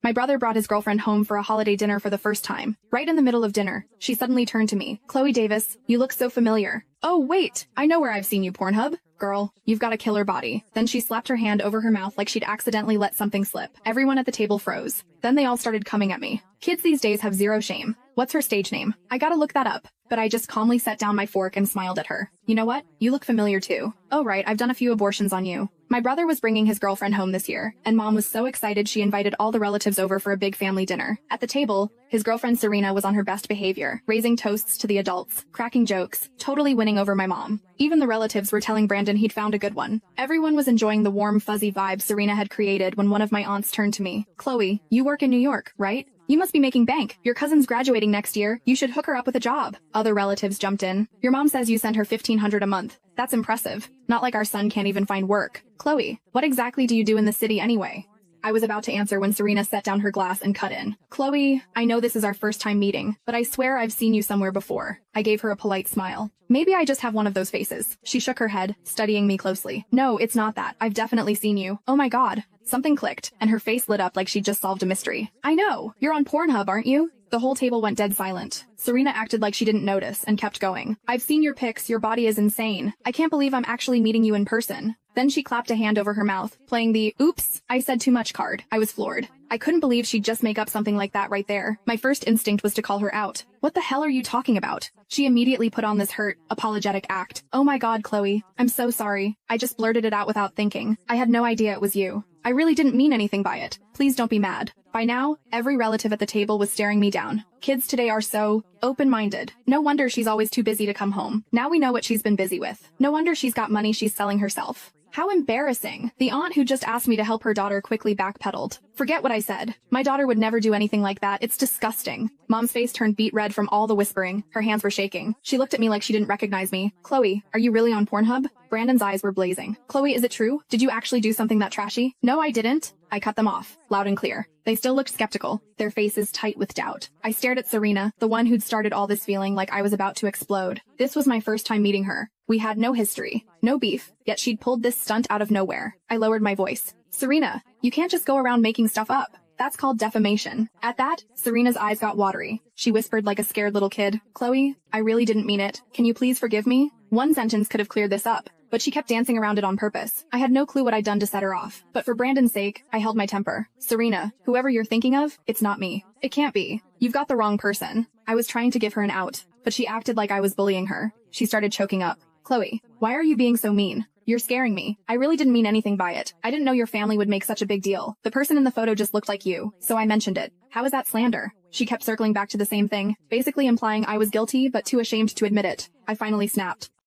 My brother brought his girlfriend home for a holiday dinner for the first time. Right in the middle of dinner, she suddenly turned to me. Chloe Davis, you look so familiar. Oh wait, I know where I've seen you, Pornhub. Girl, you've got a killer body. Then she slapped her hand over her mouth like she'd accidentally let something slip. Everyone at the table froze. Then they all started coming at me. Kids these days have zero shame. What's her stage name? I gotta look that up. But I just calmly set down my fork and smiled at her. You know what? You look familiar too. Oh right, I've done a few abortions on you. My brother was bringing his girlfriend home this year, and Mom was so excited she invited all the relatives over for a big family dinner. At the table, his girlfriend Serena was on her best behavior, raising toasts to the adults, cracking jokes, totally winning over my mom. Even the relatives were telling Brandon he'd found a good one. Everyone was enjoying the warm, fuzzy vibe Serena had created when one of my aunts turned to me. Chloe, you work in New York, right? You must be making bank. Your cousin's graduating next year. You should hook her up with a job. Other relatives jumped in. Your mom says you send her $1,500 a month. That's impressive. Not like our son can't even find work. Chloe, what exactly do you do in the city anyway? I was about to answer when Serena set down her glass and cut in. Chloe, I know this is our first time meeting, but I swear I've seen you somewhere before. I gave her a polite smile. Maybe I just have one of those faces. She shook her head, studying me closely. No, it's not that. I've definitely seen you. Oh my god. Something clicked, and her face lit up like she'd just solved a mystery. I know. You're on Pornhub, aren't you? The whole table went dead silent. Serena acted like she didn't notice and kept going. I've seen your pics. Your body is insane. I can't believe I'm actually meeting you in person. Then she clapped a hand over her mouth, playing the "oops, I said too much" card. I was floored. I couldn't believe she'd just make up something like that right there. My first instinct was to call her out. What the hell are you talking about? She immediately put on this hurt, apologetic act. Oh my god, Chloe. I'm so sorry. I just blurted it out without thinking. I had no idea it was you. I really didn't mean anything by it. Please don't be mad. By now, every relative at the table was staring me down. Kids today are so open-minded. No wonder she's always too busy to come home. Now we know what she's been busy with. No wonder she's got money she's selling herself. How embarrassing. The aunt who just asked me to help her daughter quickly backpedaled. Forget what I said. My daughter would never do anything like that. It's disgusting. Mom's face turned beet red from all the whispering. Her hands were shaking. She looked at me like she didn't recognize me. Chloe, are you really on Pornhub? Brandon's eyes were blazing. Chloe, is it true? Did you actually do something that trashy? No, I didn't. I cut them off, loud and clear. They still looked skeptical, their faces tight with doubt. I stared at Serena, the one who'd started all this, feeling like I was about to explode. This was my first time meeting her. We had no history, no beef, yet she'd pulled this stunt out of nowhere. I lowered my voice. Serena, you can't just go around making stuff up. That's called defamation. At that, Serena's eyes got watery. She whispered like a scared little kid. Chloe, I really didn't mean it. Can you please forgive me? One sentence could have cleared this up, but she kept dancing around it on purpose. I had no clue what I'd done to set her off, but for Brandon's sake, I held my temper. Serena, whoever you're thinking of, it's not me. It can't be. You've got the wrong person. I was trying to give her an out, but she acted like I was bullying her. She started choking up. Chloe, why are you being so mean? You're scaring me. I really didn't mean anything by it. I didn't know your family would make such a big deal. The person in the photo just looked like you, so I mentioned it. How is that slander? She kept circling back to the same thing, basically implying I was guilty but too ashamed to admit it. I finally snapped.